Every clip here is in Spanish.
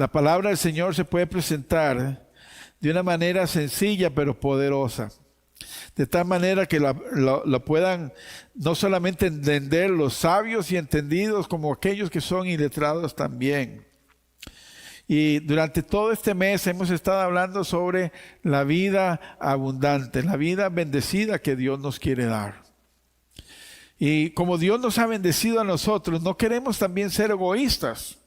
La palabra del Señor se puede presentar de una manera sencilla pero poderosa. De tal manera que lo puedan no solamente entender los sabios y entendidos, como aquellos que son iletrados también. Y durante todo este mes hemos estado hablando sobre la vida abundante, la vida bendecida que Dios nos quiere dar. Y como Dios nos ha bendecido a nosotros, no queremos también ser egoístas.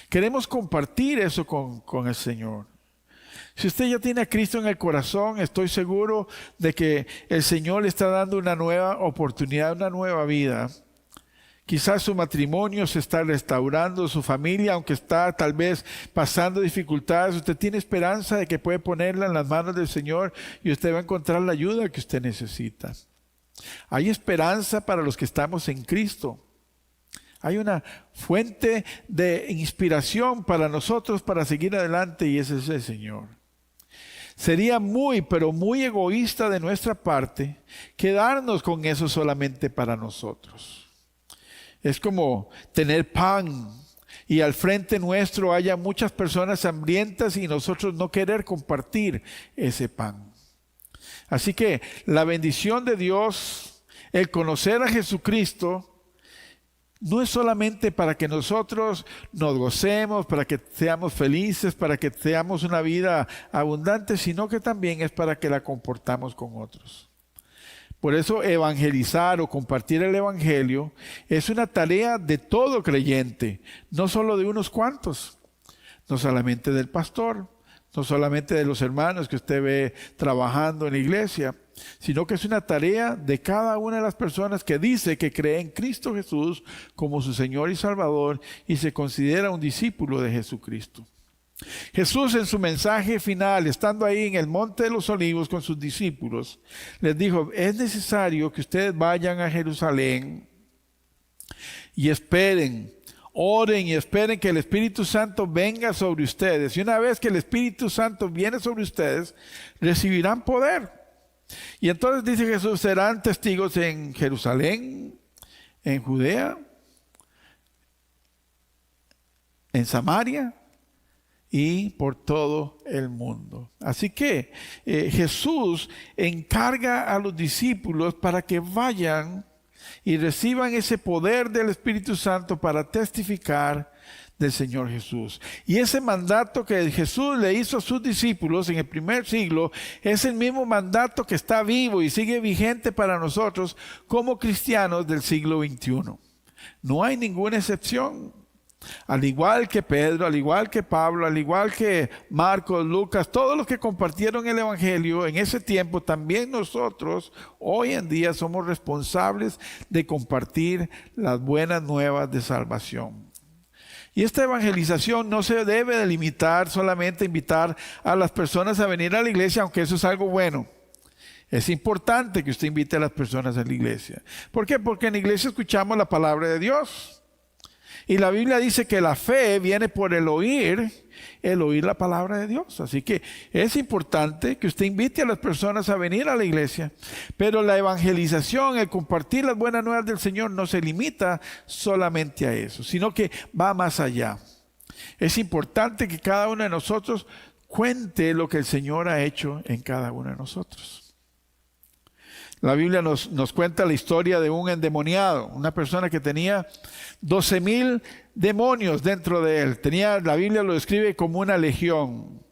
Queremos compartir eso con el Señor. Si usted ya tiene a Cristo en el corazón, estoy seguro de que el Señor le está dando una nueva oportunidad, una nueva vida. Quizás su matrimonio se está restaurando, su familia, aunque está tal vez pasando dificultades, usted tiene esperanza de que puede ponerla en las manos del Señor y usted va a encontrar la ayuda que usted necesita. Hay esperanza para los que estamos en Cristo. Hay una fuente de inspiración para nosotros para seguir adelante y ese es el Señor. Sería muy, pero muy egoísta de nuestra parte quedarnos con eso solamente para nosotros. Es como tener pan y al frente nuestro haya muchas personas hambrientas y nosotros no querer compartir ese pan. Así que la bendición de Dios, el conocer a Jesucristo, no es solamente para que nosotros nos gocemos, para que seamos felices, para que tengamos una vida abundante, sino que también es para que la compartamos con otros. Por eso evangelizar o compartir el evangelio es una tarea de todo creyente, no solo de unos cuantos, no solamente del pastor, no solamente de los hermanos que usted ve trabajando en la iglesia, sino que es una tarea de cada una de las personas que dice que cree en Cristo Jesús como su Señor y Salvador y se considera un discípulo de Jesucristo. Jesús en su mensaje final, estando ahí en el Monte de los Olivos con sus discípulos, les dijo, es necesario que ustedes vayan a Jerusalén y esperen, oren y esperen que el Espíritu Santo venga sobre ustedes. Y una vez que el Espíritu Santo viene sobre ustedes, recibirán poder. Y entonces dice Jesús, serán testigos en Jerusalén, en Judea, en Samaria y por todo el mundo. Así que Jesús encarga a los discípulos para que vayan y reciban ese poder del Espíritu Santo para testificar del Señor Jesús. Y ese mandato que Jesús le hizo a sus discípulos en el primer siglo es el mismo mandato que está vivo y sigue vigente para nosotros como cristianos del siglo XXI. No hay ninguna excepción. Al igual que Pedro, al igual que Pablo, al igual que Marcos, Lucas, todos los que compartieron el evangelio en ese tiempo, también nosotros hoy en día somos responsables de compartir las buenas nuevas de salvación. Y esta evangelización no se debe de limitar solamente a invitar a las personas a venir a la iglesia, aunque eso es algo bueno. Es importante que usted invite a las personas a la iglesia. ¿Por qué? Porque en la iglesia escuchamos la palabra de Dios. Y la Biblia dice que la fe viene por el oír la palabra de Dios. Así que es importante que usted invite a las personas a venir a la iglesia. Pero la evangelización, el compartir las buenas nuevas del Señor no se limita solamente a eso, sino que va más allá. Es importante que cada uno de nosotros cuente lo que el Señor ha hecho en cada uno de nosotros. La Biblia nos cuenta la historia de un endemoniado, una persona que tenía 12,000 demonios dentro de él. La Biblia lo describe como una legión.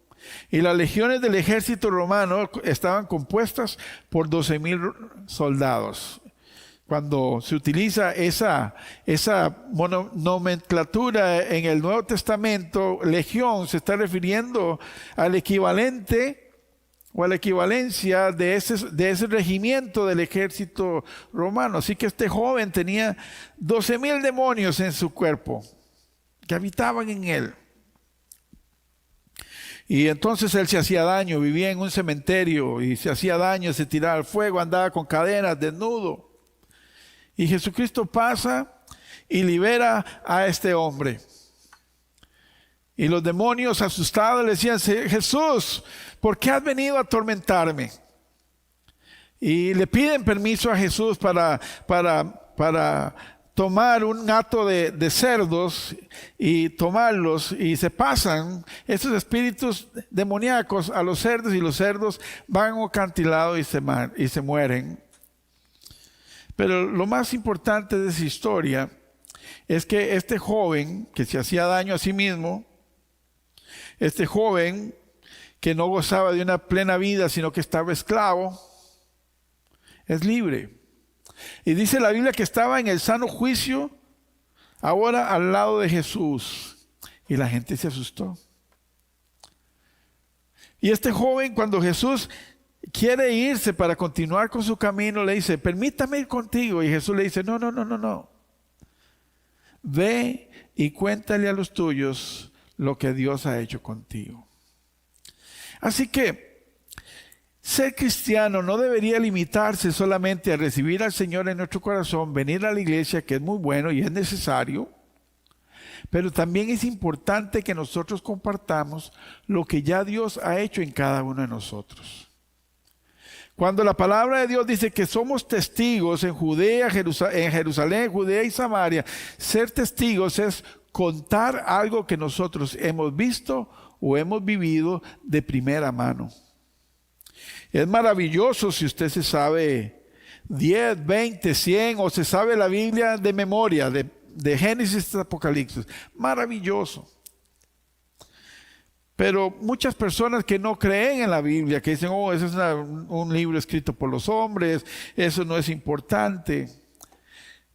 Y las legiones del ejército romano estaban compuestas por 12,000 soldados. Cuando se utiliza esa nomenclatura en el Nuevo Testamento, legión se está refiriendo al equivalente o a la equivalencia de ese regimiento del ejército romano. Así que este joven tenía 12,000 demonios en su cuerpo que habitaban en él. Y entonces él se hacía daño, vivía en un cementerio y se hacía daño, se tiraba al fuego, andaba con cadenas, desnudo. Y Jesucristo pasa y libera a este hombre. Y los demonios asustados le decían, Jesús, ¿por qué has venido a atormentarme? Y le piden permiso a Jesús para tomar un hato de cerdos y tomarlos y se pasan esos espíritus demoníacos a los cerdos y los cerdos van a un acantilado y se mueren. Pero lo más importante de esa historia es que este joven que se hacía daño a sí mismo, este joven que no gozaba de una plena vida, sino que estaba esclavo, es libre. Y dice la Biblia que estaba en el sano juicio, ahora al lado de Jesús. Y la gente se asustó. Y este joven, cuando Jesús quiere irse para continuar con su camino, le dice, permítame ir contigo. Y Jesús le dice, no. Ve y cuéntale a los tuyos lo que Dios ha hecho contigo. Así que ser cristiano no debería limitarse solamente a recibir al Señor en nuestro corazón, venir a la iglesia, que es muy bueno y es necesario, pero también es importante que nosotros compartamos lo que ya Dios ha hecho en cada uno de nosotros. Cuando la palabra de Dios dice que somos testigos en Judea, en Jerusalén, Judea y Samaria, ser testigos es contar algo que nosotros hemos visto o hemos vivido de primera mano. Es maravilloso si usted se sabe 10, 20, 100 o se sabe la Biblia de memoria, de Génesis hasta Apocalipsis. Maravilloso. Pero muchas personas que no creen en la Biblia, que dicen, ese es un libro escrito por los hombres, eso no es importante,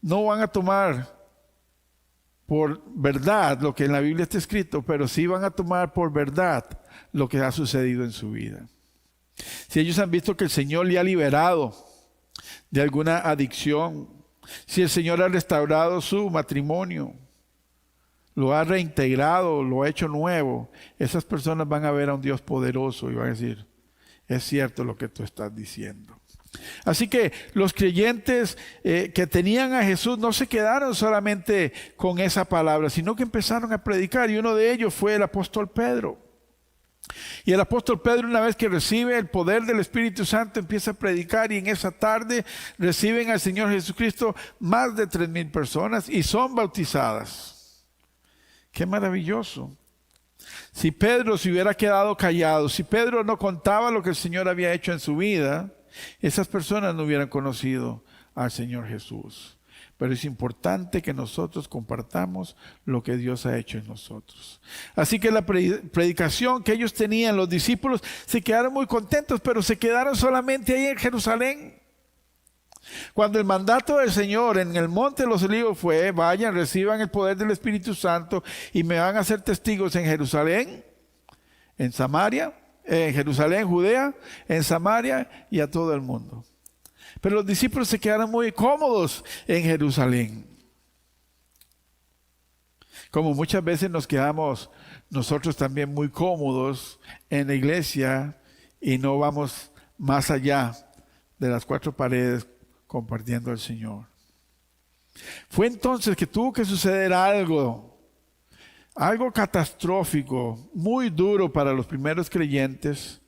no van a tomar por verdad lo que en la Biblia está escrito, pero sí van a tomar por verdad lo que ha sucedido en su vida. Si ellos han visto que el Señor le ha liberado de alguna adicción, si el Señor ha restaurado su matrimonio, lo ha reintegrado, lo ha hecho nuevo, esas personas van a ver a un Dios poderoso y van a decir, es cierto lo que tú estás diciendo. Así que los creyentes que tenían a Jesús no se quedaron solamente con esa palabra, sino que empezaron a predicar, y uno de ellos fue el apóstol Pedro. Y el apóstol Pedro, una vez que recibe el poder del Espíritu Santo, empieza a predicar, y en esa tarde reciben al Señor Jesucristo más de 3,000 personas y son bautizadas. ¡Qué maravilloso! Si Pedro se hubiera quedado callado, si Pedro no contaba lo que el Señor había hecho en su vida, esas personas no hubieran conocido al Señor Jesús. Pero es importante que nosotros compartamos lo que Dios ha hecho en nosotros. Así que la predicación que ellos tenían, los discípulos, se quedaron muy contentos, pero se quedaron solamente ahí en Jerusalén. Cuando el mandato del Señor en el Monte de los Olivos fue, vayan, reciban el poder del Espíritu Santo y me van a hacer testigos en Jerusalén, en Samaria, en Jerusalén, Judea, en Samaria y a todo el mundo. Pero los discípulos se quedaron muy cómodos en Jerusalén. Como muchas veces nos quedamos nosotros también muy cómodos en la iglesia y no vamos más allá de las 4 paredes compartiendo al Señor. Fue entonces que tuvo que suceder algo catastrófico, muy duro para los primeros creyentes,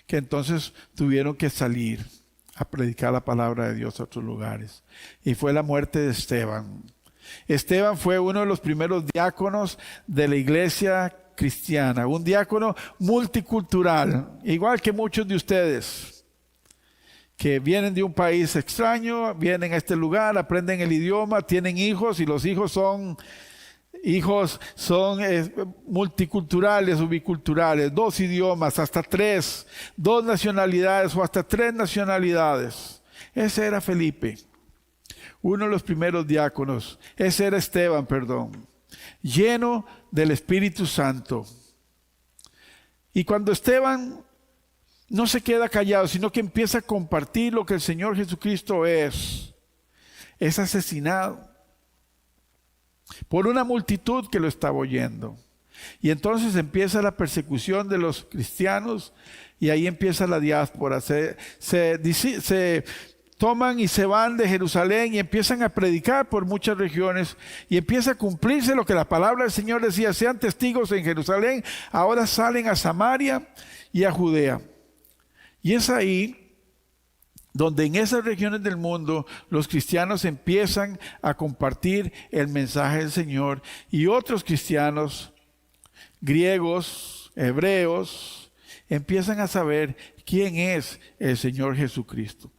que entonces tuvieron que salir a predicar la palabra de Dios a otros lugares. Y fue la muerte de Esteban. Esteban fue uno de los primeros diáconos de la iglesia cristiana, un diácono multicultural, igual que muchos de ustedes, que vienen de un país extraño, vienen a este lugar, aprenden el idioma, tienen hijos, y los hijos son multiculturales o biculturales, 2 idiomas, hasta 3, 2 nacionalidades o hasta 3 nacionalidades. Ese era Felipe, uno de los primeros diáconos. Ese era Esteban, lleno del Espíritu Santo. Y cuando Esteban no se queda callado, sino que empieza a compartir lo que el Señor Jesucristo es asesinado por una multitud que lo estaba oyendo. Y entonces empieza la persecución de los cristianos, y ahí empieza la diáspora. Se toman y se van de Jerusalén y empiezan a predicar por muchas regiones, y empieza a cumplirse lo que la palabra del Señor decía: sean testigos en Jerusalén. Ahora salen a Samaria y a Judea. Y es ahí donde en esas regiones del mundo los cristianos empiezan a compartir el mensaje del Señor y otros cristianos, griegos, hebreos, empiezan a saber quién es el Señor Jesucristo.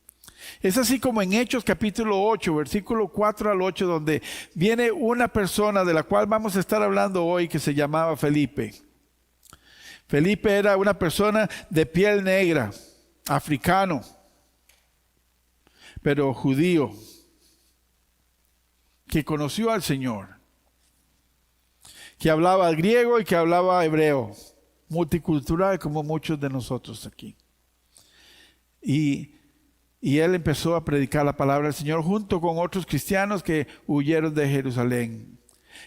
Es así como en Hechos capítulo 8, versículo 4 al 8, donde viene una persona de la cual vamos a estar hablando hoy que se llamaba Felipe. Felipe era una persona de piel negra, africano, pero judío, que conoció al Señor, que hablaba griego y que hablaba hebreo, multicultural como muchos de nosotros aquí. Y él empezó a predicar la palabra del Señor junto con otros cristianos que huyeron de Jerusalén.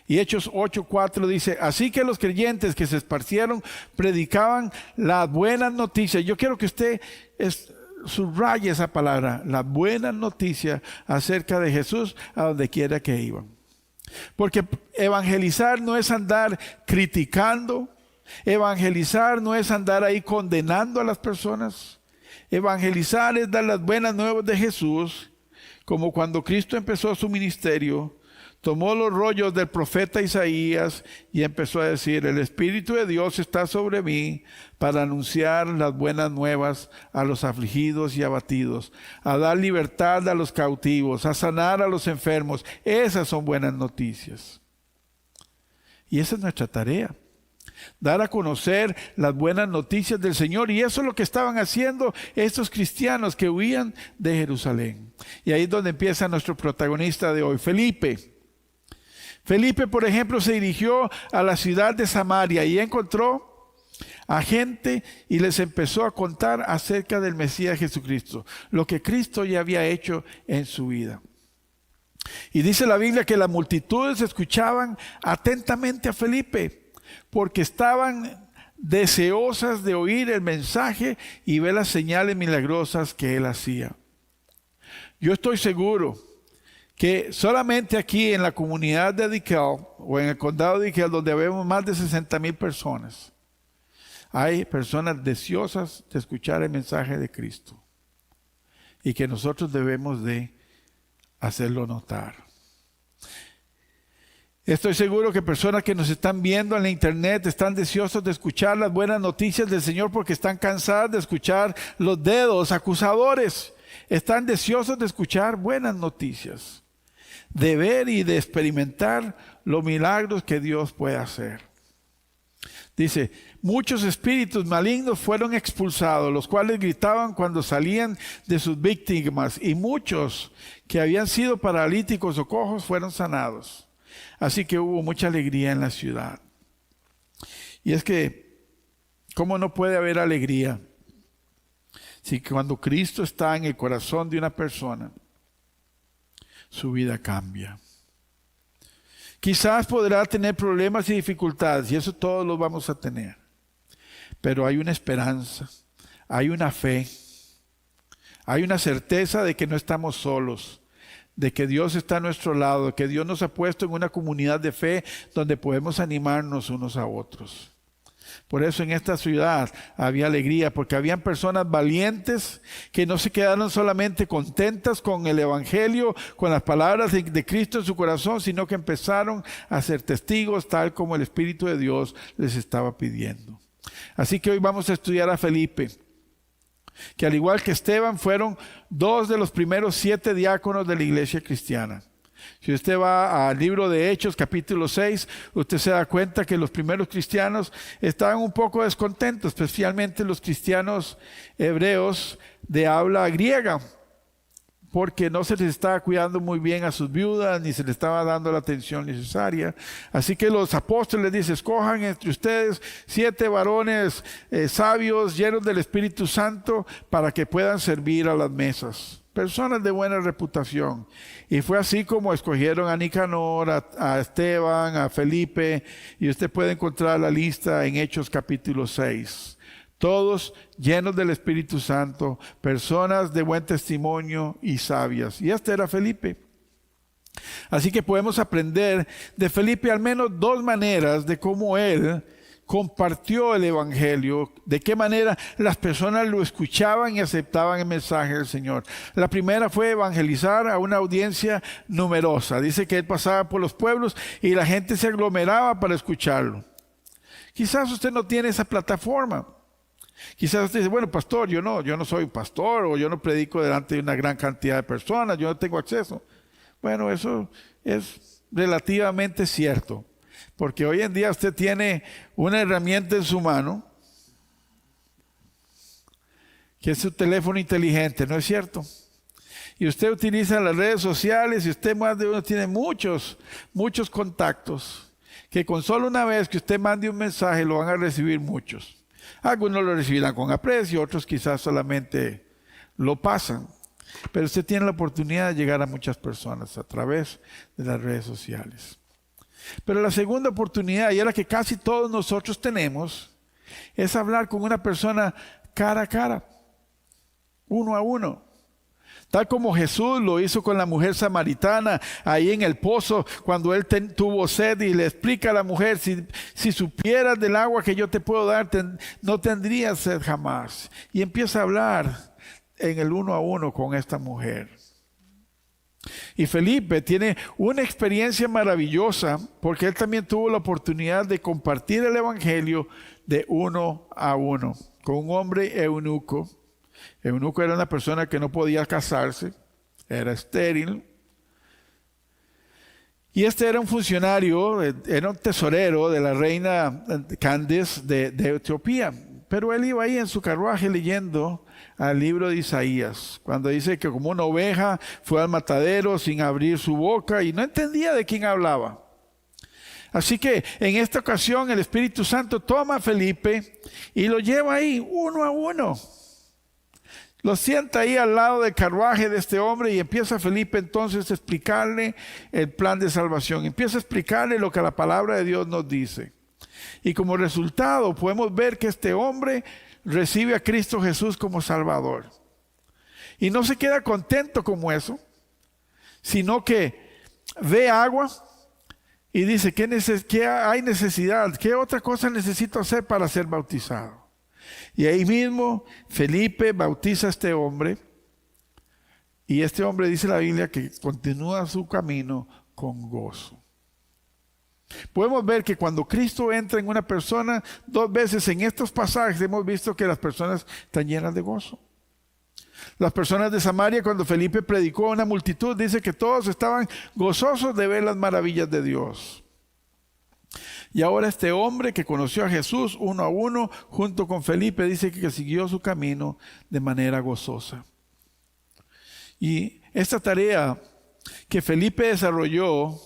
Y Hechos 8:4 dice, así que los creyentes que se esparcieron predicaban las buenas noticias. Yo quiero que usted subraye esa palabra, la buena noticia acerca de Jesús a donde quiera que iban. Porque evangelizar no es andar criticando, evangelizar no es andar ahí condenando a las personas. Evangelizar es dar las buenas nuevas de Jesús, como cuando Cristo empezó su ministerio, tomó los rollos del profeta Isaías y empezó a decir, el Espíritu de Dios está sobre mí para anunciar las buenas nuevas a los afligidos y abatidos, a dar libertad a los cautivos, a sanar a los enfermos. Esas son buenas noticias. Y esa es nuestra tarea. Dar a conocer las buenas noticias del Señor. Y eso es lo que estaban haciendo estos cristianos que huían de Jerusalén. Y ahí es donde empieza nuestro protagonista de hoy, Felipe. Felipe, por ejemplo, se dirigió a la ciudad de Samaria y encontró a gente y les empezó a contar acerca del Mesías Jesucristo, lo que Cristo ya había hecho en su vida. Y dice la Biblia que las multitudes escuchaban atentamente a Felipe, porque estaban deseosas de oír el mensaje y ver las señales milagrosas que él hacía. Yo estoy seguro que solamente aquí en la comunidad de DeKalb o en el condado de DeKalb, donde vemos más de 60,000 personas, hay personas deseosas de escuchar el mensaje de Cristo y que nosotros debemos de hacerlo notar. Estoy seguro que personas que nos están viendo en la internet están deseosos de escuchar las buenas noticias del Señor porque están cansadas de escuchar los dedos acusadores. Están deseosos de escuchar buenas noticias, de ver y de experimentar los milagros que Dios puede hacer. Dice, muchos espíritus malignos fueron expulsados, los cuales gritaban cuando salían de sus víctimas, y muchos que habían sido paralíticos o cojos fueron sanados. Así que hubo mucha alegría en la ciudad. Y es que, ¿cómo no puede haber alegría si cuando Cristo está en el corazón de una persona, su vida cambia? Quizás podrá tener problemas y dificultades, y eso todos lo vamos a tener. Pero hay una esperanza, hay una fe, hay una certeza de que no estamos solos, de que Dios está a nuestro lado, de que Dios nos ha puesto en una comunidad de fe donde podemos animarnos unos a otros. Por eso en esta ciudad había alegría, porque habían personas valientes que no se quedaron solamente contentas con el Evangelio, con las palabras de Cristo en su corazón, sino que empezaron a ser testigos tal como el Espíritu de Dios les estaba pidiendo. Así que hoy vamos a estudiar a Felipe, que al igual que Esteban fueron 2 de los primeros 7 diáconos de la iglesia cristiana. Si usted va al libro de Hechos capítulo 6, usted se da cuenta que los primeros cristianos estaban un poco descontentos, especialmente los cristianos hebreos de habla griega, porque no se les estaba cuidando muy bien a sus viudas, ni se les estaba dando la atención necesaria. Así que los apóstoles dicen, escojan entre ustedes 7 varones sabios, llenos del Espíritu Santo, para que puedan servir a las mesas. Personas de buena reputación. Y fue así como escogieron a Nicanor, a Esteban, a Felipe, y usted puede encontrar la lista en Hechos capítulo 6. Todos llenos del Espíritu Santo, personas de buen testimonio y sabias. Y este era Felipe. Así que podemos aprender de Felipe al menos 2 maneras de cómo él compartió el evangelio, de qué manera las personas lo escuchaban y aceptaban el mensaje del Señor. La primera fue evangelizar a una audiencia numerosa. Dice que él pasaba por los pueblos y la gente se aglomeraba para escucharlo. Quizás usted no tiene esa plataforma. Quizás usted dice, bueno, pastor, yo no soy pastor, o yo no predico delante de una gran cantidad de personas, yo no tengo acceso. Bueno, eso es relativamente cierto, porque hoy en día usted tiene una herramienta en su mano, que es su teléfono inteligente, ¿no es cierto? Y usted utiliza las redes sociales y usted más de uno tiene muchos contactos, que con solo una vez que usted mande un mensaje lo van a recibir muchos. Algunos lo recibirán con aprecio, otros quizás solamente lo pasan. Pero usted tiene la oportunidad de llegar a muchas personas a través de las redes sociales. Pero la segunda oportunidad, y es la que casi todos nosotros tenemos, es hablar con una persona cara a cara, uno a uno. Tal como Jesús lo hizo con la mujer samaritana ahí en el pozo, cuando él tuvo sed y le explica a la mujer, si supieras del agua que yo te puedo dar, no tendrías sed jamás. Y empieza a hablar en el uno a uno con esta mujer. Y Felipe tiene una experiencia maravillosa porque él también tuvo la oportunidad de compartir el evangelio de uno a uno con un hombre eunuco. Eunuco era una persona que no podía casarse, era estéril. Y este era un funcionario, era un tesorero de la reina Candace de Etiopía. Pero él iba ahí en su carruaje leyendo al libro de Isaías, cuando dice que como una oveja fue al matadero sin abrir su boca y no entendía de quién hablaba. Así que en esta ocasión el Espíritu Santo toma a Felipe y lo lleva ahí uno a uno. Lo sienta ahí al lado del carruaje de este hombre y empieza Felipe entonces a explicarle el plan de salvación. Empieza a explicarle lo que la palabra de Dios nos dice. Y como resultado podemos ver que este hombre recibe a Cristo Jesús como Salvador. Y no se queda contento como eso, sino que ve agua y dice, ¿qué hay necesidad? ¿Qué otra cosa necesito hacer para ser bautizado? Y ahí mismo Felipe bautiza a este hombre y este hombre dice la Biblia que continúa su camino con gozo. Podemos ver que cuando Cristo entra en una persona, dos veces en estos pasajes hemos visto que las personas están llenas de gozo. Las personas de Samaria, cuando Felipe predicó a una multitud, dice que todos estaban gozosos de ver las maravillas de Dios. Y ahora este hombre que conoció a Jesús uno a uno, junto con Felipe, dice que siguió su camino de manera gozosa. Y esta tarea que Felipe desarrolló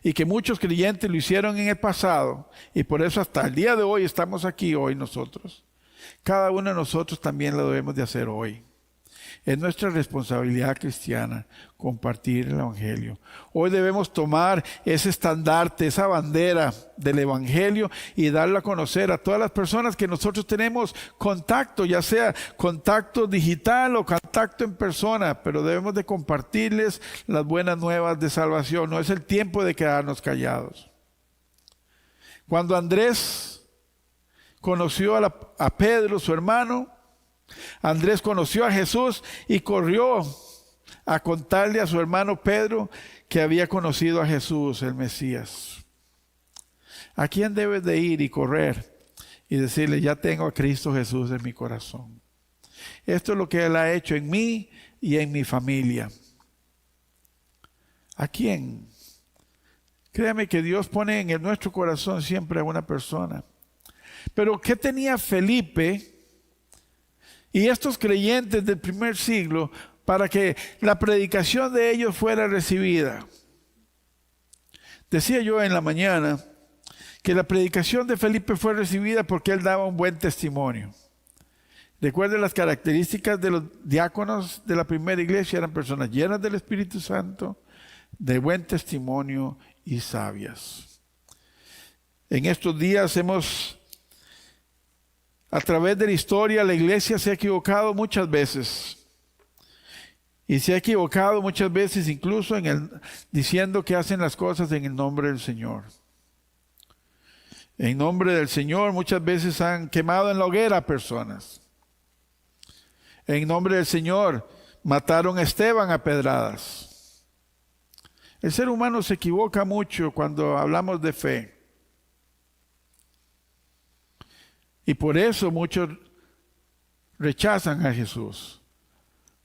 y que muchos creyentes lo hicieron en el pasado, y por eso hasta el día de hoy estamos aquí hoy nosotros, cada uno de nosotros también lo debemos de hacer hoy. Es nuestra responsabilidad cristiana compartir el evangelio. Hoy debemos tomar ese estandarte, esa bandera del evangelio y darlo a conocer a todas las personas que nosotros tenemos contacto, ya sea contacto digital o contacto en persona, pero debemos de compartirles las buenas nuevas de salvación. No es el tiempo de quedarnos callados. Cuando Andrés conoció a Pedro, su hermano, Andrés conoció a Jesús y corrió a contarle a su hermano Pedro que había conocido a Jesús, el Mesías. ¿A quién debes de ir y correr y decirle, ya tengo a Cristo Jesús en mi corazón? Esto es lo que Él ha hecho en mí y en mi familia. ¿A quién? Créame que Dios pone en nuestro corazón siempre a una persona. Pero ¿qué tenía Felipe y estos creyentes del primer siglo para que la predicación de ellos fuera recibida? Decía yo en la mañana que la predicación de Felipe fue recibida porque él daba un buen testimonio. Recuerden las características de los diáconos de la primera iglesia: eran personas llenas del Espíritu Santo, de buen testimonio y sabias. En estos días a través de la historia, la iglesia se ha equivocado muchas veces. Y se ha equivocado muchas veces incluso diciendo que hacen las cosas en el nombre del Señor. En nombre del Señor muchas veces han quemado en la hoguera a personas. En nombre del Señor mataron a Esteban a pedradas. El ser humano se equivoca mucho cuando hablamos de fe. Y por eso muchos rechazan a Jesús,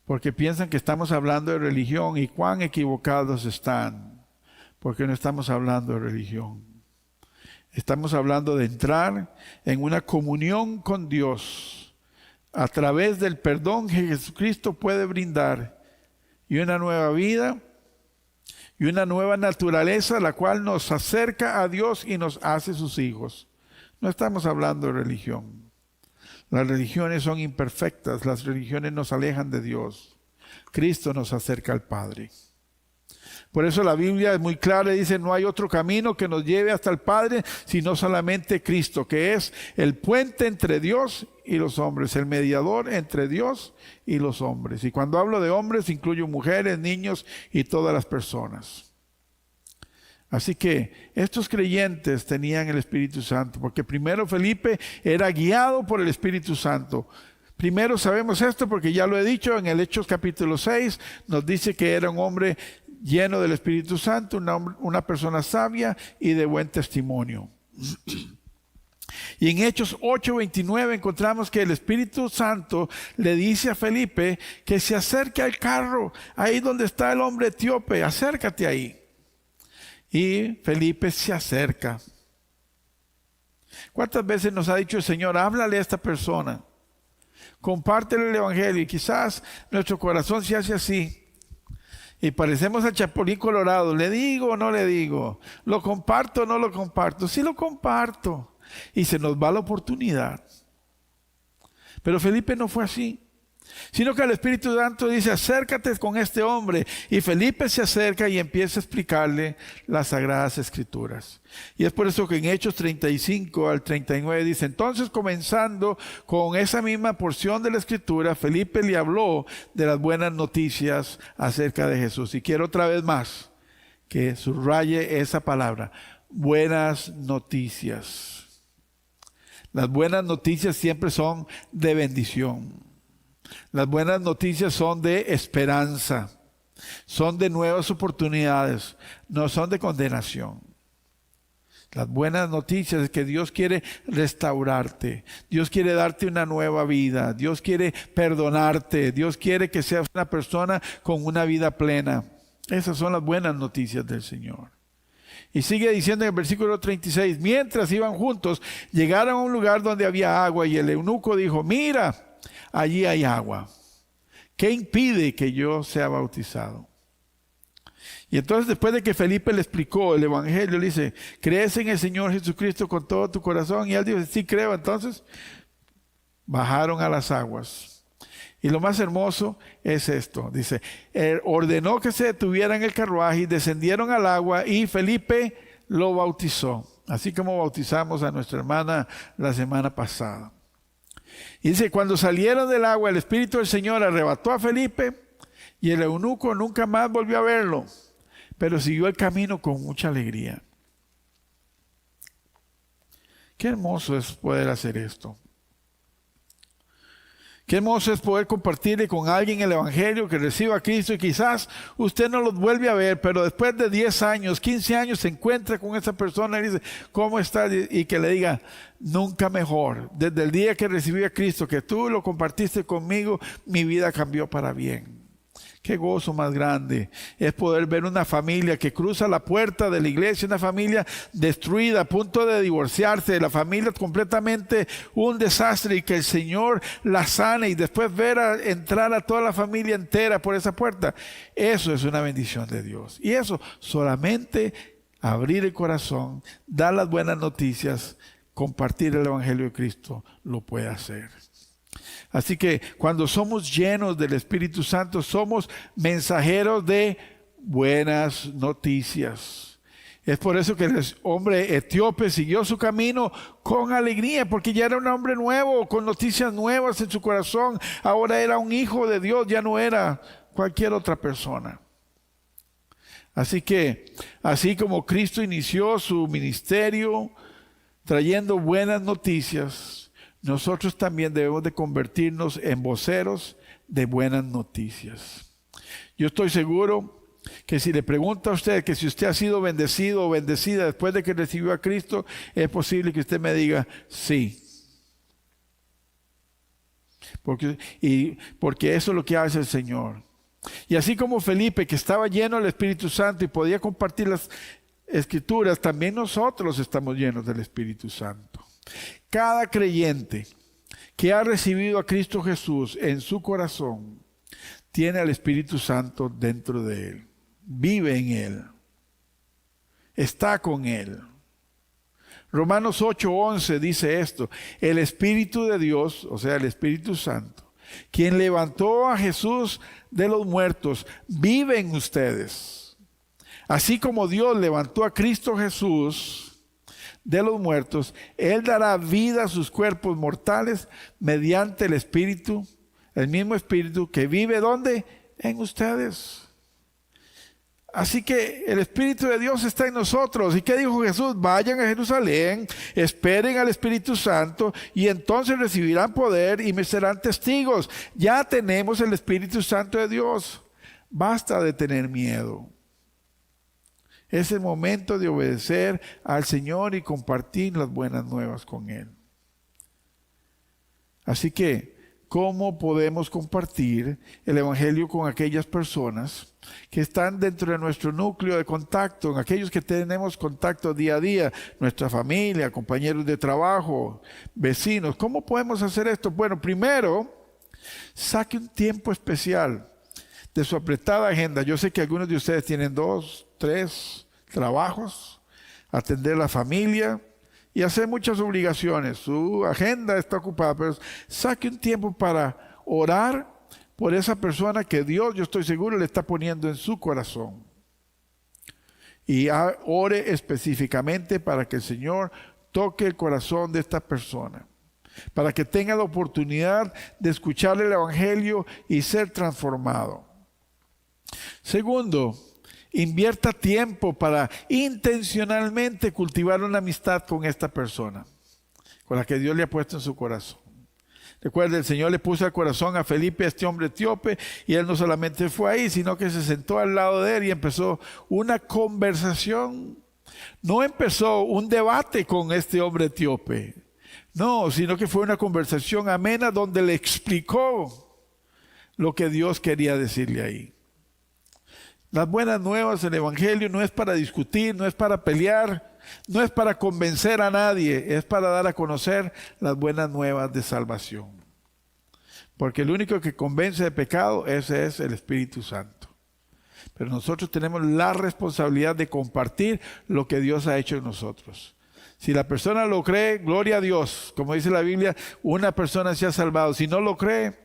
porque piensan que estamos hablando de religión, y cuán equivocados están, porque no estamos hablando de religión. Estamos hablando de entrar en una comunión con Dios a través del perdón que Jesucristo puede brindar, y una nueva vida y una nueva naturaleza, la cual nos acerca a Dios y nos hace sus hijos. No estamos hablando de religión. Las religiones son imperfectas, las religiones nos alejan de Dios. Cristo nos acerca al Padre. Por eso la Biblia es muy clara y dice: no hay otro camino que nos lleve hasta el Padre, sino solamente Cristo, que es el puente entre Dios y los hombres, el mediador entre Dios y los hombres. Y cuando hablo de hombres, incluyo mujeres, niños y todas las personas. Así que estos creyentes tenían el Espíritu Santo, porque primero Felipe era guiado por el Espíritu Santo. Primero sabemos esto porque ya lo he dicho en el Hechos capítulo 6, nos dice que era un hombre lleno del Espíritu Santo, una persona sabia y de buen testimonio. Y en Hechos 8:29 encontramos que el Espíritu Santo le dice a Felipe que se acerque al carro, ahí donde está el hombre etíope, acércate ahí. Y Felipe se acerca. ¿Cuántas veces nos ha dicho el Señor: háblale a esta persona, compártele el Evangelio? Y quizás nuestro corazón se hace así y parecemos al Chapulín Colorado: ¿le digo o no le digo? ¿Lo comparto o no lo comparto? Sí, lo comparto. Y se nos va la oportunidad. Pero Felipe no fue así, sino que el Espíritu Santo dice: acércate con este hombre. Y Felipe se acerca y empieza a explicarle las Sagradas Escrituras. Y es por eso que en Hechos 35 al 39 dice: entonces, comenzando con esa misma porción de la Escritura, Felipe le habló de las buenas noticias acerca de Jesús. Y quiero otra vez más que subraye esa palabra: buenas noticias. Las buenas noticias siempre son de bendición. Las buenas noticias son de esperanza, son de nuevas oportunidades, no son de condenación. Las buenas noticias es que Dios quiere restaurarte, Dios quiere darte una nueva vida, Dios quiere perdonarte, Dios quiere que seas una persona con una vida plena. Esas son las buenas noticias del Señor. Y sigue diciendo en el versículo 36, mientras iban juntos, llegaron a un lugar donde había agua, y el eunuco dijo: mira, allí hay agua. ¿Qué impide que yo sea bautizado? Y entonces, después de que Felipe le explicó el Evangelio, le dice: ¿crees en el Señor Jesucristo con todo tu corazón? Y él dijo: sí, creo. Entonces bajaron a las aguas. Y lo más hermoso es esto. Dice: ordenó que se detuvieran el carruaje y descendieron al agua, y Felipe lo bautizó, así como bautizamos a nuestra hermana la semana pasada. Y dice: cuando salieron del agua, el Espíritu del Señor arrebató a Felipe, y el eunuco nunca más volvió a verlo, pero siguió el camino con mucha alegría. Qué hermoso es poder hacer esto. Qué hermoso es poder compartirle con alguien el Evangelio, que reciba a Cristo, y quizás usted no los vuelve a ver, pero después de 10 años, 15 años se encuentra con esa persona y dice: ¿cómo estás? Y que le diga: nunca mejor. Desde el día que recibí a Cristo, que tú lo compartiste conmigo, mi vida cambió para bien. Qué gozo más grande es poder ver una familia que cruza la puerta de la iglesia, una familia destruida, a punto de divorciarse, la familia completamente un desastre, y que el Señor la sane, y después ver entrar a toda la familia entera por esa puerta. Eso es una bendición de Dios. Y eso solamente abrir el corazón, dar las buenas noticias, compartir el Evangelio de Cristo lo puede hacer. Así que cuando somos llenos del Espíritu Santo, somos mensajeros de buenas noticias. Es por eso que el hombre etíope siguió su camino con alegría, porque ya era un hombre nuevo, con noticias nuevas en su corazón. Ahora era un hijo de Dios, ya no era cualquier otra persona. Así que, así como Cristo inició su ministerio trayendo buenas noticias, nosotros también debemos de convertirnos en voceros de buenas noticias. Yo estoy seguro que si le pregunta a usted que si usted ha sido bendecido o bendecida después de que recibió a Cristo, es posible que usted me diga sí. Porque eso es lo que hace el Señor. Y así como Felipe, que estaba lleno del Espíritu Santo y podía compartir las Escrituras, también nosotros estamos llenos del Espíritu Santo. Cada creyente que ha recibido a Cristo Jesús en su corazón tiene al Espíritu Santo dentro de él. Vive en él. Está con él. Romanos 8:11 dice esto: el Espíritu de Dios, o sea, el Espíritu Santo, quien levantó a Jesús de los muertos, vive en ustedes. Así como Dios levantó a Cristo Jesús de los muertos, Él dará vida a sus cuerpos mortales mediante el Espíritu, el mismo Espíritu que vive ¿dónde? En ustedes. Así que el Espíritu de Dios está en nosotros. ¿Y qué dijo Jesús? Vayan a Jerusalén, esperen al Espíritu Santo y entonces recibirán poder y me serán testigos. Ya tenemos el Espíritu Santo de Dios. Basta de tener miedo. Es el momento de obedecer al Señor y compartir las buenas nuevas con Él. Así que, ¿cómo podemos compartir el Evangelio con aquellas personas que están dentro de nuestro núcleo de contacto, en aquellos que tenemos contacto día a día, nuestra familia, compañeros de trabajo, vecinos? ¿Cómo podemos hacer esto? Bueno, primero, saque un tiempo especial de su apretada agenda. Yo sé que algunos de ustedes tienen 2, 3 trabajos, atender la familia y hacer muchas obligaciones. Su agenda está ocupada, pero saque un tiempo para orar por esa persona que Dios, yo estoy seguro, le está poniendo en su corazón. Y ore específicamente para que el Señor toque el corazón de esta persona, para que tenga la oportunidad de escuchar el Evangelio y ser transformado. Segundo, invierta tiempo para intencionalmente cultivar una amistad con esta persona, con la que Dios le ha puesto en su corazón. Recuerde, el Señor le puso al corazón a Felipe, a este hombre etíope, y él no solamente fue ahí, sino que se sentó al lado de él y empezó una conversación. No empezó un debate con este hombre etíope, no, sino que fue una conversación amena donde le explicó lo que Dios quería decirle ahí. Las buenas nuevas del Evangelio no es para discutir, no es para pelear, no es para convencer a nadie, es para dar a conocer las buenas nuevas de salvación. Porque el único que convence de pecado, ese es el Espíritu Santo. Pero nosotros tenemos la responsabilidad de compartir lo que Dios ha hecho en nosotros. Si la persona lo cree, gloria a Dios. Como dice la Biblia, una persona se ha salvado. Si no lo cree,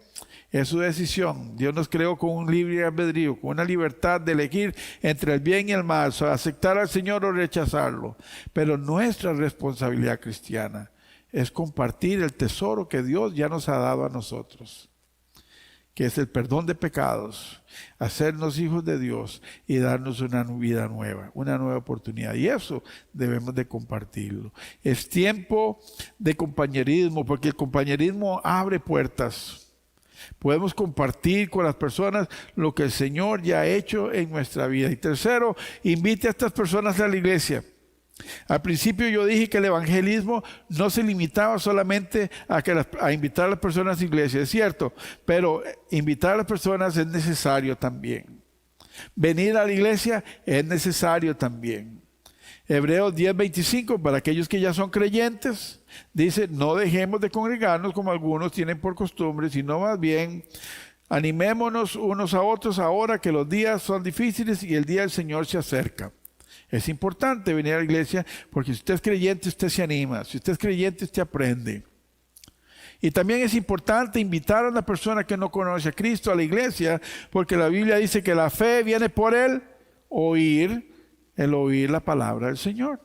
es su decisión. Dios nos creó con un libre albedrío, con una libertad de elegir entre el bien y el mal, aceptar al Señor o rechazarlo. Pero nuestra responsabilidad cristiana es compartir el tesoro que Dios ya nos ha dado a nosotros, que es el perdón de pecados, hacernos hijos de Dios y darnos una vida nueva, una nueva oportunidad. Y eso debemos de compartirlo. Es tiempo de compañerismo, porque el compañerismo abre puertas. Podemos compartir con las personas lo que el Señor ya ha hecho en nuestra vida. Y tercero, invite a estas personas a la iglesia. Al principio yo dije que el evangelismo no se limitaba solamente a invitar a las personas a la iglesia, es cierto, pero invitar a las personas es necesario también. Venir a la iglesia es necesario también. Hebreos 10:25, para aquellos que ya son creyentes, dice: no dejemos de congregarnos como algunos tienen por costumbre, sino más bien animémonos unos a otros ahora que los días son difíciles y el día del Señor se acerca. Es importante venir a la iglesia porque si usted es creyente, usted se anima. Si usted es creyente, usted aprende. Y también es importante invitar a una persona que no conoce a Cristo a la iglesia, porque la Biblia dice que la fe viene por el oír la palabra del Señor.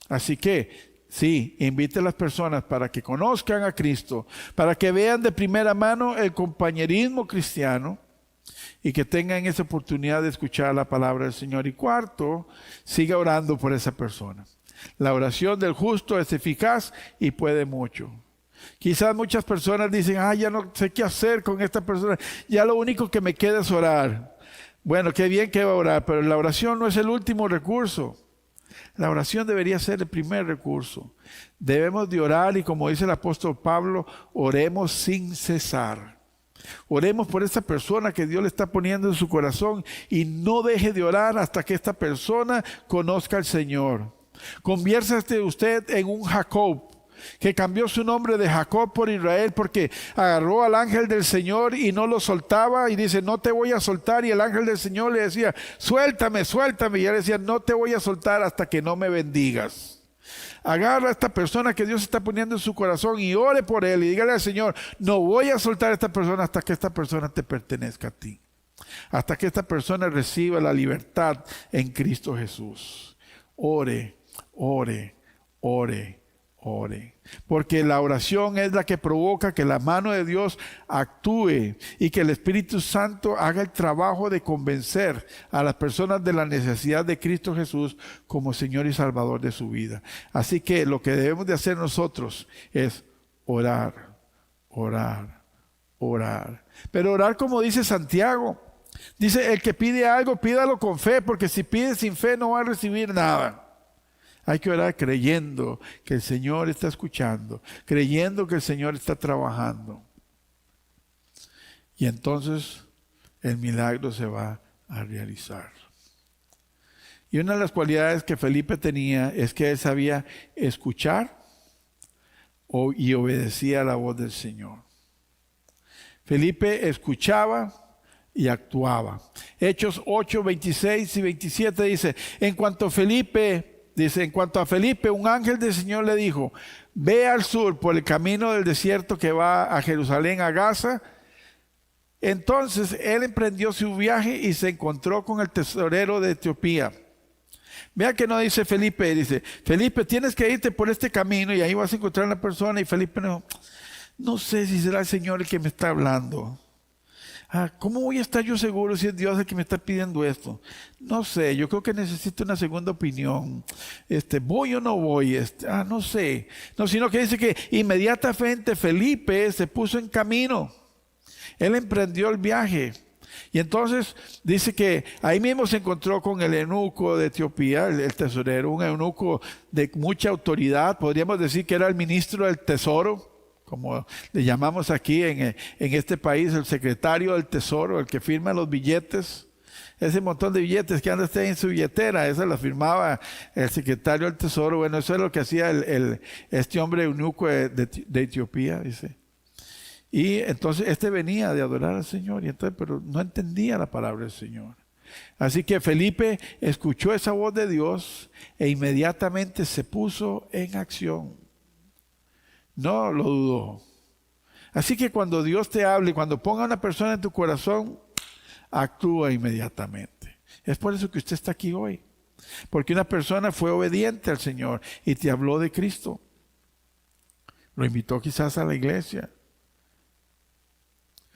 Así que, sí, invite a las personas para que conozcan a Cristo, para que vean de primera mano el compañerismo cristiano y que tengan esa oportunidad de escuchar la palabra del Señor. Y cuarto, siga orando por esa persona. La oración del justo es eficaz y puede mucho. Quizás muchas personas dicen, ya no sé qué hacer con esta persona, ya lo único que me queda es orar. Bueno, qué bien que va a orar, pero la oración no es el último recurso. La oración debería ser el primer recurso. Debemos de orar y, como dice el apóstol Pablo, oremos sin cesar. Oremos por esta persona que Dios le está poniendo en su corazón y no deje de orar hasta que esta persona conozca al Señor. Conviértase usted en un Jacob, que cambió su nombre de Jacob por Israel porque agarró al ángel del Señor y no lo soltaba y dice, no te voy a soltar, y el ángel del Señor le decía, suéltame, suéltame, y él decía, no te voy a soltar hasta que no me bendigas. Agarra a esta persona que Dios está poniendo en su corazón y ore por él y dígale al Señor, no voy a soltar a esta persona hasta que esta persona te pertenezca a ti, hasta que esta persona reciba la libertad en Cristo Jesús. Ore, ore, ore. Ore, porque la oración es la que provoca que la mano de Dios actúe y que el Espíritu Santo haga el trabajo de convencer a las personas de la necesidad de Cristo Jesús como Señor y Salvador de su vida. Así que lo que debemos de hacer nosotros es orar, orar, orar. Pero orar como dice Santiago. Dice, el que pide algo, pídalo con fe, porque si pide sin fe no va a recibir nada. Hay que orar creyendo que el Señor está escuchando, creyendo que el Señor está trabajando. Y entonces el milagro se va a realizar. Y una de las cualidades que Felipe tenía es que él sabía escuchar y obedecía a la voz del Señor. Felipe escuchaba y actuaba. Hechos 8, 26 y 27 dice, en cuanto a Felipe, un ángel del Señor le dijo, ve al sur por el camino del desierto que va a Jerusalén, a Gaza. Entonces él emprendió su viaje y se encontró con el tesorero de Etiopía. Vea que no dice Felipe, dice, Felipe, tienes que irte por este camino y ahí vas a encontrar a una persona. Y Felipe no sé si será el Señor el que me está hablando. ¿Cómo voy a estar yo seguro si es Dios el que me está pidiendo esto? No sé, yo creo que necesito una segunda opinión. ¿Voy o no voy? No sé. No, sino que dice que inmediatamente Felipe se puso en camino. Él emprendió el viaje. Y entonces dice que ahí mismo se encontró con el eunuco de Etiopía, el tesorero, un eunuco de mucha autoridad. Podríamos decir que era el ministro del tesoro, como le llamamos aquí en este país, el secretario del tesoro, el que firma los billetes. Ese montón de billetes que anda usted en su billetera, eso lo firmaba el secretario del tesoro. Bueno, eso es lo que hacía este hombre eunuco de Etiopía, dice. Y entonces venía de adorar al Señor, pero no entendía la palabra del Señor. Así que Felipe escuchó esa voz de Dios e inmediatamente se puso en acción. No lo dudó. Así que cuando Dios te hable, cuando ponga a una persona en tu corazón, actúa inmediatamente. Es por eso que usted está aquí hoy. Porque una persona fue obediente al Señor y te habló de Cristo. Lo invitó quizás a la iglesia.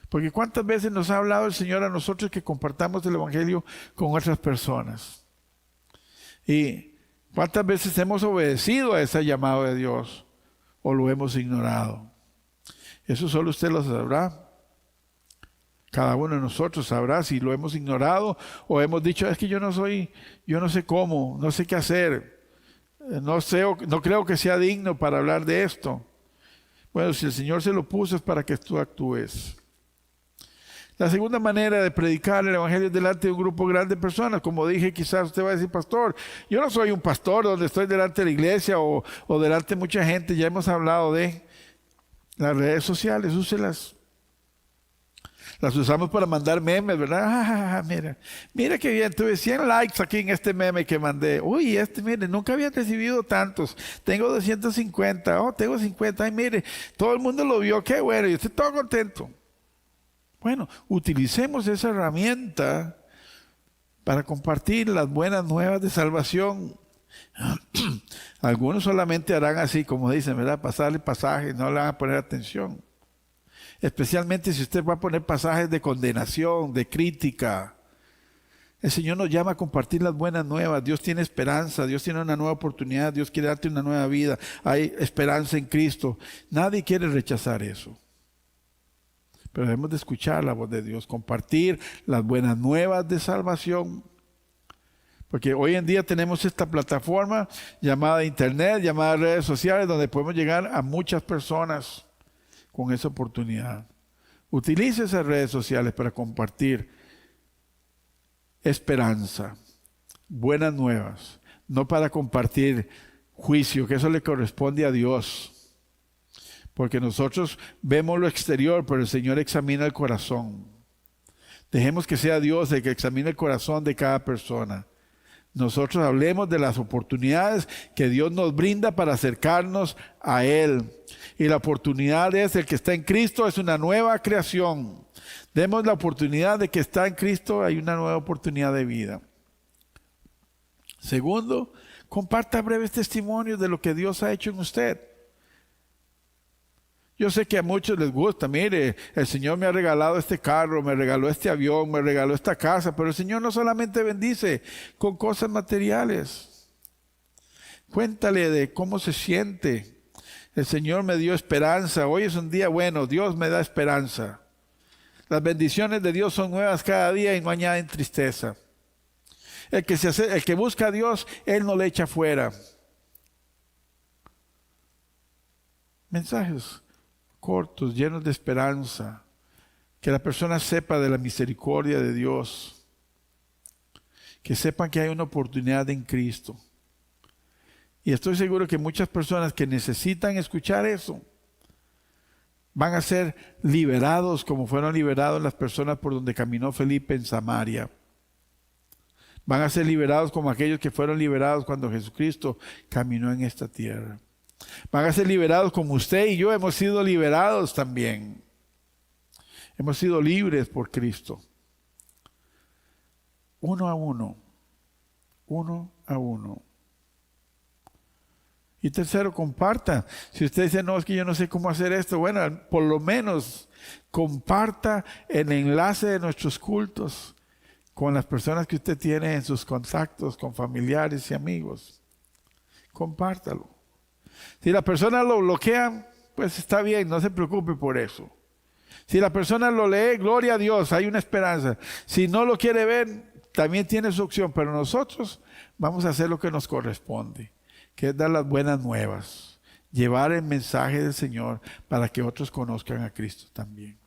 Porque ¿cuántas veces nos ha hablado el Señor a nosotros que compartamos el Evangelio con otras personas? Y ¿cuántas veces hemos obedecido a ese llamado de Dios? ¿O lo hemos ignorado? Eso solo usted lo sabrá. Cada uno de nosotros sabrá si lo hemos ignorado o hemos dicho, es que yo no sé cómo, no sé qué hacer, no creo que sea digno para hablar de esto. Bueno, si el Señor se lo puso es para que tú actúes. La segunda manera de predicar el Evangelio es delante de un grupo grande de personas. Como dije, quizás usted va a decir, pastor, yo no soy un pastor donde estoy delante de la iglesia o delante de mucha gente. Ya hemos hablado de las redes sociales, úselas. Las usamos para mandar memes, ¿verdad? Mira qué bien, tuve 100 likes aquí en este meme que mandé. Uy, mire, nunca había recibido tantos. Tengo 250, tengo 50. Ay, mire, todo el mundo lo vio, qué bueno, yo estoy todo contento. Bueno, utilicemos esa herramienta para compartir las buenas nuevas de salvación. Algunos solamente harán así, como dicen, ¿verdad? Pasarle pasajes, no le van a poner atención. Especialmente si usted va a poner pasajes de condenación, de crítica. El Señor nos llama a compartir las buenas nuevas. Dios tiene esperanza, Dios tiene una nueva oportunidad, Dios quiere darte una nueva vida. Hay esperanza en Cristo. Nadie quiere rechazar eso. Pero debemos de escuchar la voz de Dios, compartir las buenas nuevas de salvación. Porque hoy en día tenemos esta plataforma llamada Internet, llamada redes sociales, donde podemos llegar a muchas personas con esa oportunidad. Utilice esas redes sociales para compartir esperanza, buenas nuevas, no para compartir juicio, que eso le corresponde a Dios. Porque nosotros vemos lo exterior, pero el Señor examina el corazón. Dejemos que sea Dios el que examine el corazón de cada persona. Nosotros hablemos de las oportunidades que Dios nos brinda para acercarnos a Él. Y la oportunidad es el que está en Cristo, es una nueva creación. Demos la oportunidad de que está en Cristo, hay una nueva oportunidad de vida. Segundo, comparta breves testimonios de lo que Dios ha hecho en usted. Yo sé que a muchos les gusta, mire, el Señor me ha regalado este carro, me regaló este avión, me regaló esta casa, pero el Señor no solamente bendice con cosas materiales. Cuéntale de cómo se siente. El Señor me dio esperanza, hoy es un día bueno, Dios me da esperanza. Las bendiciones de Dios son nuevas cada día y no añaden tristeza. El que busca a Dios, Él no le echa fuera. Mensajes cortos, llenos de esperanza, que la persona sepa de la misericordia de Dios, que sepan que hay una oportunidad en Cristo. Y estoy seguro que muchas personas que necesitan escuchar eso, van a ser liberados como fueron liberados las personas por donde caminó Felipe en Samaria. Van a ser liberados como aquellos que fueron liberados cuando Jesucristo caminó en esta tierra. Van a ser liberados como usted y yo hemos sido liberados también. Hemos sido libres por Cristo. Uno a uno. Uno a uno. Y tercero, comparta. Si usted dice, no, es que yo no sé cómo hacer esto, bueno, por lo menos comparta el enlace de nuestros cultos con las personas que usted tiene en sus contactos, con familiares y amigos. Compártalo. Si la persona lo bloquea, pues está bien, no se preocupe por eso. Si la persona lo lee, gloria a Dios, hay una esperanza. Si no lo quiere ver, también tiene su opción, pero nosotros vamos a hacer lo que nos corresponde, que es dar las buenas nuevas, llevar el mensaje del Señor para que otros conozcan a Cristo también.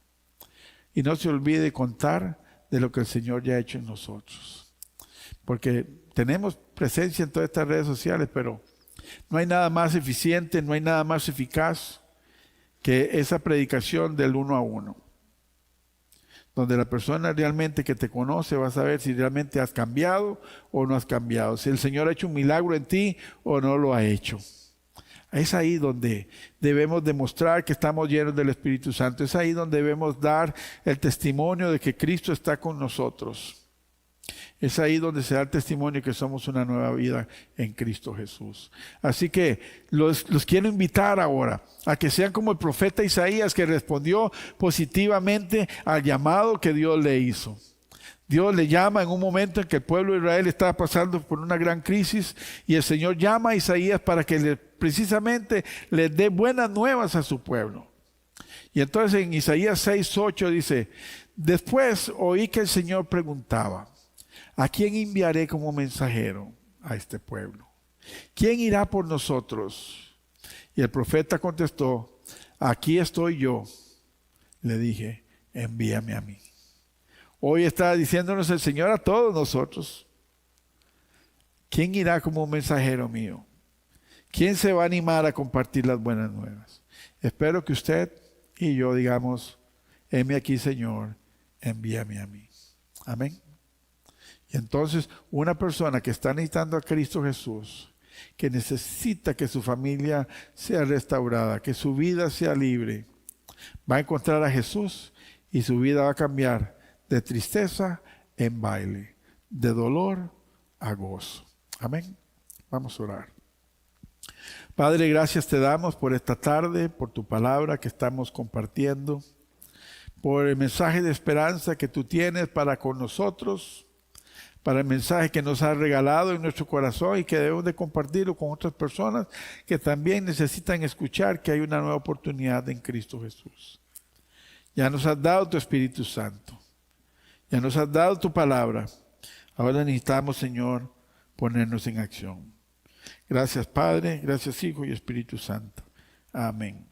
Y no se olvide contar de lo que el Señor ya ha hecho en nosotros. Porque tenemos presencia en todas estas redes sociales, pero no hay nada más eficiente, no hay nada más eficaz que esa predicación del uno a uno. Donde la persona realmente que te conoce va a saber si realmente has cambiado o no has cambiado. Si el Señor ha hecho un milagro en ti o no lo ha hecho. Es ahí donde debemos demostrar que estamos llenos del Espíritu Santo. Es ahí donde debemos dar el testimonio de que Cristo está con nosotros. Es ahí donde se da el testimonio que somos una nueva vida en Cristo Jesús. Así que los quiero invitar ahora a que sean como el profeta Isaías, que respondió positivamente al llamado que Dios le hizo. Dios le llama en un momento en que el pueblo de Israel estaba pasando por una gran crisis y el Señor llama a Isaías para que precisamente le dé buenas nuevas a su pueblo. Y entonces en Isaías 6:8 dice, después oí que el Señor preguntaba, ¿a quién enviaré como mensajero a este pueblo? ¿Quién irá por nosotros? Y el profeta contestó, aquí estoy yo. Le dije, envíame a mí. Hoy está diciéndonos el Señor a todos nosotros, ¿quién irá como mensajero mío? ¿Quién se va a animar a compartir las buenas nuevas? Espero que usted y yo digamos, heme aquí, Señor, envíame a mí. Amén. Y entonces una persona que está necesitando a Cristo Jesús, que necesita que su familia sea restaurada, que su vida sea libre, va a encontrar a Jesús y su vida va a cambiar de tristeza en baile, de dolor a gozo. Amén. Vamos a orar. Padre, gracias te damos por esta tarde, por tu palabra que estamos compartiendo, por el mensaje de esperanza que tú tienes para con nosotros, para el mensaje que nos has regalado en nuestro corazón y que debemos de compartirlo con otras personas que también necesitan escuchar que hay una nueva oportunidad en Cristo Jesús. Ya nos has dado tu Espíritu Santo. Ya nos has dado tu palabra. Ahora necesitamos, Señor, ponernos en acción. Gracias, Padre. Gracias, Hijo y Espíritu Santo. Amén.